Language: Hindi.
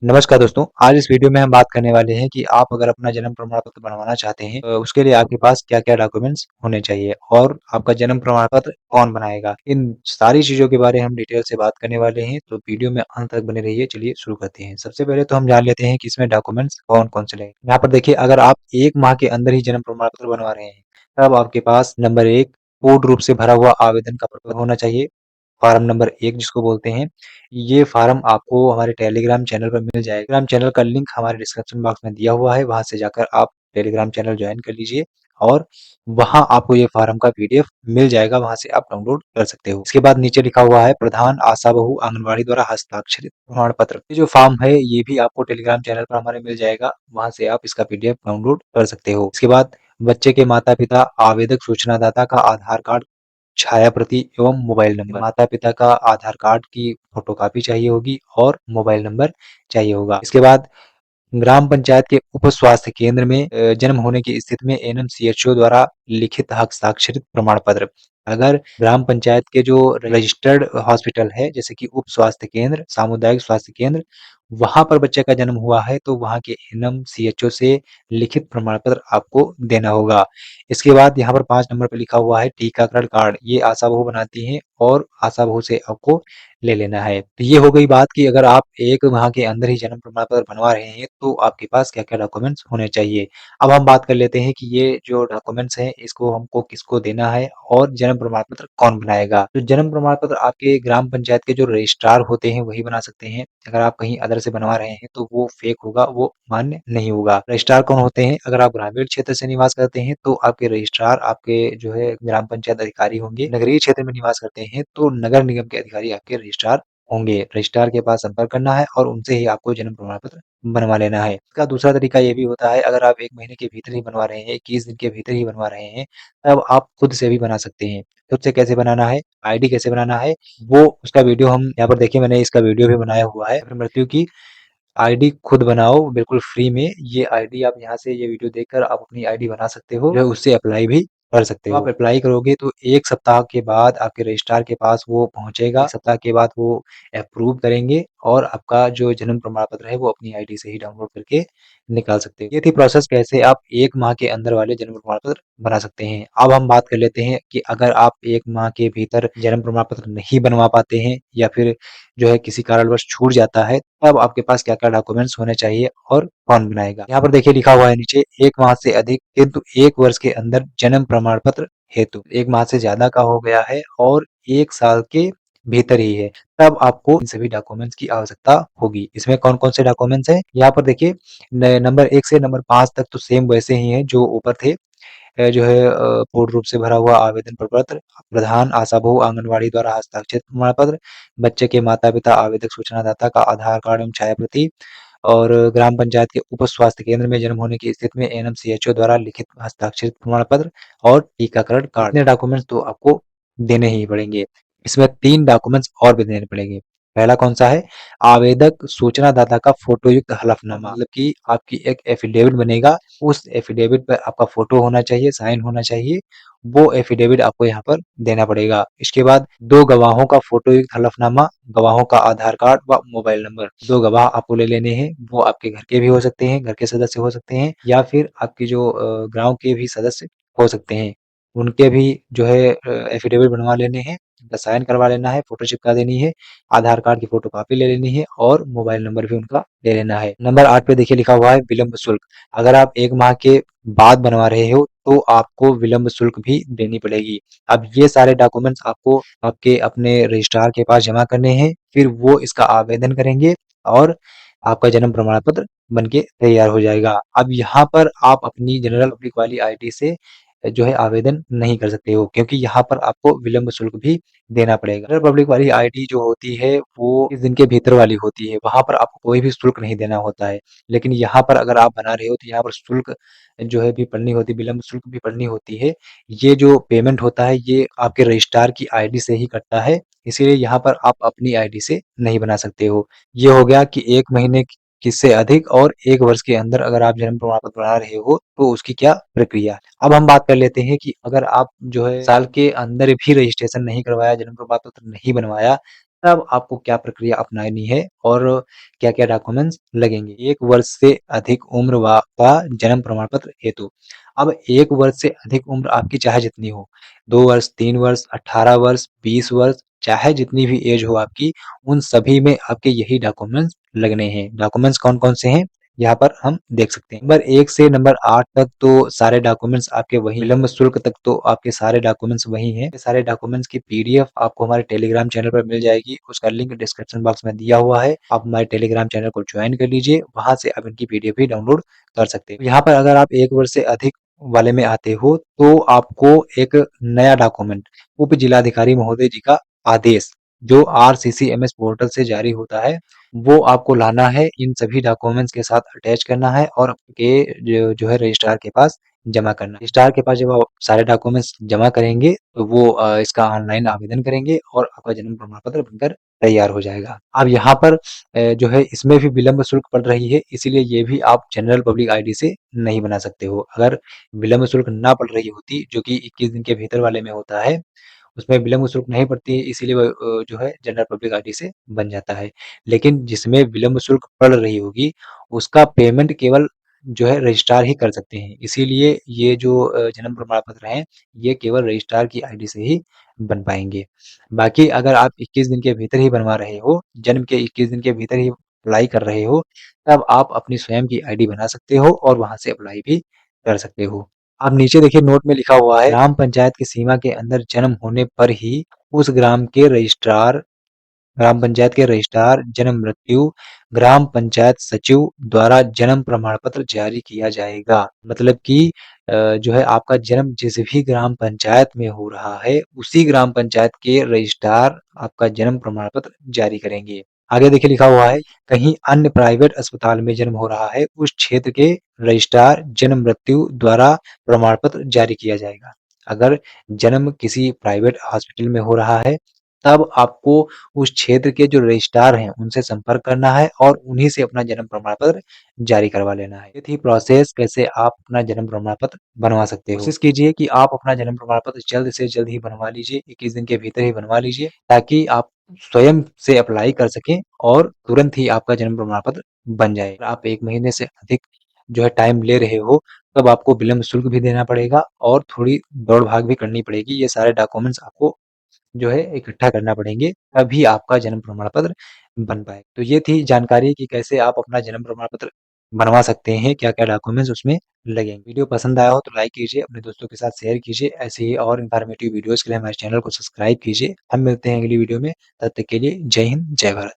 नमस्कार दोस्तों, आज इस वीडियो में हम बात करने वाले हैं कि आप अगर अपना जन्म प्रमाण पत्र बनवाना चाहते हैं उसके लिए आपके पास क्या-क्या डॉक्यूमेंट्स होने चाहिए और आपका जन्म प्रमाण पत्र कौन बनाएगा। इन सारी चीज़ों के बारे में हम डिटेल से बात करने वाले हैं, तो वीडियो में अंत तक बने रहिए। चलिए शुरू करते हैं। सबसे पहले तो हम जान लेते हैं कि इसमें डॉक्यूमेंट्स कौन-कौन से लगेंगे। यहाँ पर देखिए, अगर आप 1 माह के अंदर ही जन्म प्रमाण पत्र बनवा रहे हैं, तब आपके पास नंबर 1 पूर्ण रूप से भरा हुआ आवेदन का प्रपत्र होना चाहिए। फार्म नंबर 1 जिसको बोलते हैं, ये फार्म आपको हमारे टेलीग्राम चैनल पर मिल जाएगा। टेलीग्राम चैनल का लिंक हमारे डिस्क्रिप्शन बॉक्स में दिया हुआ है, वहाँ से जाकर आप टेलीग्राम चैनल जॉइन कर लीजिए और वहाँ आपको ये फार्म का पीडीएफ मिल जाएगा, वहाँ से आप डाउनलोड कर सकते हो। इसके बाद नीचे लिखा हुआ है प्रधान आशा बहू आंगनबाड़ी द्वारा हस्ताक्षरित प्रमाण पत्र। ये जो फॉर्म है ये भी आपको टेलीग्राम चैनल पर हमारे मिल जाएगा, वहाँ से आप इसका पीडीएफ डाउनलोड कर सकते हो। इसके बाद बच्चे के माता-पिता, आवेदक सूचनादाता का आधार कार्ड छाया प्रति एवं मोबाइल नंबर, माता-पिता का आधार कार्ड की फोटोकॉपी चाहिए होगी और मोबाइल नंबर चाहिए होगा। इसके बाद ग्राम पंचायत के उप स्वास्थ्य केंद्र में जन्म होने की स्थिति में एनएमसीएचओ द्वारा लिखित हस्ताक्षरित प्रमाण पत्र। अगर ग्राम पंचायत के जो रजिस्टर्ड हॉस्पिटल है, जैसे कि उप स्वास्थ्य केंद्र, सामुदायिक स्वास्थ्य केंद्र, वहाँ पर बच्चे का जन्म हुआ है, तो वहाँ के एनएमसीएचओ से लिखित प्रमाण पत्र आपको देना होगा। इसके बाद यहाँ पर 5 नंबर पे लिखा हुआ है टीकाकरण कार्ड, ये आशा बहू बनाती हैं और आशा बहू से आपको ले लेना है। तो ये हो गई बात कि अगर आप 1 माह के अंदर ही जन्म प्रमाण पत्र बनवा रहे हैं, तो आपके पास क्या-क्या डॉक्यूमेंट्स होने चाहिए। अब हम बात कर लेते हैं कि ये जो डॉक्यूमेंट्स हैं, इसको हमको किसको देना है और जन्म प्रमाण पत्र कौन बनाएगा। तो जन्म प्रमाण पत्र आपके ग्राम पंचायत के जो रजिस्ट्रार होते हैं, वही बना सकते हैं। अगर आप कहीं अदर से बनवा रहे हैं, तो वो फेक होगा, वो मान्य नहीं होगा। रजिस्ट्रार कौन होते हैं? अगर आप ग्रामीण क्षेत्र से निवास करते हैं, तो आपके रजिस्ट्रार आपके जो है ग्राम पंचायत अधिकारी होंगे। नगरीय क्षेत्र में निवास करते हैं, तो नगर निगम के अधिकारी आपके रजिस्ट्रार होंगे। रजिस्ट्रार के पास संपर्क करना है और उनसे ही आपको जन्म प्रमाण पत्र बनवा लेना है। इसका दूसरा तरीका ये भी होता है, अगर आप 1 महीने के भीतर ही बनवा रहे हैं, 21 दिन के भीतर ही बनवा रहे हैं, तब आप खुद से भी बना सकते हैं। खुद से कैसे बनाना है, आईडी कैसे बनाना है, वो उसका वीडियो हम यहाँ पर देखिए, मैंने इसका वीडियो भी बनाया हुआ है। अपनी मृत्यु की आईडी खुद बनाओ बिल्कुल फ्री में। ये आईडी आप यहाँ से ये वीडियो देखकर आप अपनी आईडी बना सकते हो, जो है उससे अप्लाई भी कर सकते हो। आप अप्लाई करोगे तो 1 सप्ताह के बाद आपके रजिस्ट्रार के पास वो पहुँचेगा। 1 सप्ताह के बाद वो अप्रूव करेंगे और आपका जो जन्म प्रमाण पत्र है वो अपनी आईडी से ही डाउनलोड करके निकाल सकते हो। ये थी प्रोसेस कैसे आप 1 माह के अंदर वाले जन्म प्रमाण पत्र बना सकते हैं। अब हम बात कर लेते हैं कि अगर आप 1 माह के भीतर जन्म प्रमाण पत्र नहीं बनवा पाते हैं या फिर जो है किसी कारणवश छूट जाता है, तब आपके पास क्या-क्या डॉक्यूमेंट्स होने चाहिए और कौन बनाएगा। यहाँ पर देखिए लिखा हुआ है नीचे 1 माह से अधिक किंतु 1 वर्ष के अंदर जन्म प्रमाण पत्र हेतु। 1 माह से ज़्यादा का हो गया है और 1 साल के भीतर ही है, तब आपको इन सभी डॉक्यूमेंट्स की आवश्यकता होगी। इसमें कौन-कौन से डॉक्यूमेंट्स हैं? यहाँ पर देखिए न नंबर 1 से नंबर 5 तक तो सेम वैसे ही हैं जो ऊपर थे। जो है पूर्ण रूप से भरा हुआ आवेदन प्रपत्र, प्रधान आशा बहू आंगनबाड़ी द्वारा हस्ताक्षरित प्रमाण पत्र, बच्चे के माता-पिता आवेदक सूचनादाता का आधार कार्ड एवं छाया प्रति और ग्राम पंचायत के उप स्वास्थ्य केंद्र में जन्म होने की स्थिति में एनएमसीएचओ द्वारा लिखित हस्ताक्षरित प्रमाण पत्र और टीकाकरण कार्ड। इतने डॉक्यूमेंट्स तो आपको देने ही पड़ेंगे। इसमें 3 डॉक्यूमेंट्स और भी देने पड़ेंगे। पहला कौन-सा है? आवेदक सूचनादाता का फ़ोटोयुक्त हलफनामा, मतलब कि आपकी एक एफिडेविट बनेगा, उस एफिडेविट पे आपका फ़ोटो होना चाहिए, साइन होना चाहिए, वो एफिडेविट आपको यहाँ पर देना पड़ेगा। इसके बाद 2 गवाहों का फ़ोटोयुक्त हलफनामा, गवाहों का आधार कार्ड व मोबाइल नंबर। 2 गवाह आपको ले लेने हैं, वो आपके घर के भी हो सकते हैं, घर के सदस्य हो सकते हैं या फिर आपकी जो गाँव के भी सदस्य हो सकते हैं। उनके भी जो है एफिडेविट बनवा लेने हैं, उनका साइन करवा लेना है, फ़ोटो चिपका देनी है, आधार कार्ड की फ़ोटोकॉपी ले लेनी है और मोबाइल नंबर भी उनका ले लेना है। नंबर 8 पे देखिए लिखा हुआ है विलंब शुल्क। अगर आप 1 माह के बाद बनवा रहे हो, तो आपको विलंब शुल्क भी देनी पड़ेगी। अब ये सारे डॉक्यूमेंट्स आपको आपके अपने रजिस्ट्रार के पास जमा करने हैं, फिर वो इसका आवेदन करेंगे और आपका जन्म प्रमाण पत्र बन के तैयार हो जाएगा। अब यहाँ पर आप अपनी जनरल पब्लिक वाली आईडी से जो है आवेदन नहीं कर सकते हो, क्योंकि यहाँ पर आपको विलंब शुल्क भी देना पड़ेगा। जनरल पब्लिक वाली आईडी जो होती है वो 21 दिन के भीतर वाली होती है, वहाँ पर आपको कोई भी शुल्क नहीं देना होता है। लेकिन यहाँ पर अगर आप बना रहे हो तो यहाँ पर शुल्क जो है भी पड़नी होती है, विलंब शुल्क भी पड़नी होती है। ये जो पेमेंट होता है ये आपके रजिस्ट्रार की आईडी से ही कटता है, इसीलिए यहाँ पर आप अपनी आईडी से नहीं बना सकते हो। ये हो गया कि 1 महीने से अधिक और 1 वर्ष के अंदर अगर आप जन्म प्रमाण पत्र बना रहे हो, तो उसकी क्या प्रक्रिया है। अब हम बात कर लेते हैं कि अगर आप जो है साल के अंदर भी रजिस्ट्रेशन नहीं करवाया, जन्म प्रमाण पत्र नहीं बनवाया, तब आपको क्या प्रक्रिया अपनानी है और क्या-क्या डॉक्यूमेंट्स लगेंगे। 1 वर्ष से अधिक उम्र का जन्म प्रमाण पत्र हेतु। अब 1 वर्ष से अधिक उम्र आपकी चाहे जितनी हो, 2 वर्ष, 3 वर्ष, 18 वर्ष, 20 वर्ष, चाहे जितनी भी एज हो आपकी, उन सभी में आपके यही डॉक्यूमेंट्स लगने हैं। डॉक्यूमेंट्स कौन-कौन से हैं? यहाँ पर हम देख सकते हैं। नंबर 1 से नंबर 8 तक तो सारे डॉक्यूमेंट्स आपके वही, विलंब शुल्क तक तो आपके सारे डॉक्यूमेंट्स वही हैं। ये सारे डॉक्यूमेंट्स की पीडीएफ आपको हमारे टेलीग्राम चैनल पर मिल जाएगी। उसका लिंक डिस्क्रिप्शन बॉक्स में दिया हुआ है। आप हमारे टेलीग्राम चैनल को ज्वाइन कर लीजिए, वहाँ से आप इनकी पीडीएफ भी डाउनलोड कर सकते हैं। यहाँ पर अगर आप 1 वर्ष से अधिक वाले में आते हो, तो आपको एक नया डॉक्यूमेंट उप जिलाधिकारी महोदय जी का आदेश, जो आरसीसीएमएस पोर्टल से जारी होता है, वो आपको लाना है, इन सभी डॉक्यूमेंट्स के साथ अटैच करना है और आपके जो है रजिस्ट्रार के पास जमा करना है। रजिस्ट्रार के पास जब आप सारे डॉक्यूमेंट्स जमा करेंगे, तो वो इसका ऑनलाइन आवेदन करेंगे और आपका जन्म प्रमाण पत्र बनकर तैयार हो जाएगा। अब यहाँ पर जो है इसमें भी विलंब शुल्क पड़ रही है, इसीलिए ये भी आप जनरल पब्लिक आईडी से नहीं बना सकते हो। अगर विलंब शुल्क ना पड़ रही होती, जो कि 21 दिन के भीतर वाले में होता है, उसमें विलंब शुल्क नहीं पड़ती है, इसीलिए वो जो है जनरल पब्लिक आईडी से बन जाता है। लेकिन जिसमें विलंब शुल्क पड़ रही होगी, उसका पेमेंट केवल जो है रजिस्ट्रार ही कर सकते हैं। इसीलिए ये जो जन्म प्रमाण पत्र हैं, ये केवल रजिस्ट्रार की आईडी से ही बन पाएँगे। बाकी अगर आप 21 दिन के भीतर ही बनवा रहे हो, जन्म के 21 दिन के भीतर ही अप्लाई कर रहे हो, तब आप अपनी स्वयं की आईडी बना सकते हो और वहाँ से अप्लाई भी कर सकते हो। अब नीचे देखिए नोट में लिखा हुआ है, ग्राम पंचायत की सीमा के अंदर जन्म होने पर ही उस ग्राम पंचायत के रजिस्ट्रार जन्म मृत्यु ग्राम पंचायत सचिव द्वारा जन्म प्रमाण पत्र जारी किया जाएगा। मतलब कि जो है आपका जन्म जिस भी ग्राम पंचायत में हो रहा है, उसी ग्राम पंचायत के रजिस्ट्रार आपका जन्म प्रमाण पत्र जारी करेंगे। आगे देखिए लिखा हुआ है, कहीं अन्य प्राइवेट अस्पताल में जन्म हो रहा है, उस क्षेत्र के रजिस्ट्रार जन्म मृत्यु द्वारा प्रमाण पत्र जारी किया जाएगा। अगर जन्म किसी प्राइवेट हॉस्पिटल में हो रहा है, तब आपको उस क्षेत्र के जो रजिस्ट्रार हैं, उनसे संपर्क करना है और उन्हीं से अपना जन्म प्रमाण पत्र जारी करवा लेना है। ये थी प्रोसेस, कैसे आप अपना जन्म प्रमाण पत्र बनवा सकते हो। कोशिश कीजिए कि आप अपना जन्म प्रमाण पत्र जल्द से जल्द ही बनवा लीजिए, 21 दिन के भीतर ही बनवा लीजिए, ताकि आप स्वयं से अप्लाई कर सकें और तुरंत ही आपका जन्म प्रमाण पत्र बन जाए। अगर आप 1 महीने से अधिक जो है टाइम ले रहे हो, तब आपको विलंब शुल्क भी देना पड़ेगा और थोड़ी दौड़-भाग भी करनी पड़ेगी। ये सारे डॉक्यूमेंट्स आपको जो है इकट्ठा करना पड़ेंगे, तभी आपका जन्म प्रमाण पत्र बन पाए। तो ये थी जानकारी कि कैसे आप अपना जन्म प्रमाण पत्र बनवा सकते हैं, क्या-क्या डॉक्यूमेंट्स उसमें लगेंगे। वीडियो पसंद आया हो तो लाइक कीजिए, अपने दोस्तों के साथ शेयर कीजिए। ऐसे ही और इन्फॉर्मेटिव वीडियोज़ के लिए हमारे चैनल को सब्सक्राइब कीजिए। हम मिलते हैं अगली वीडियो में, तब तक के लिए जय हिंद, जय भारत।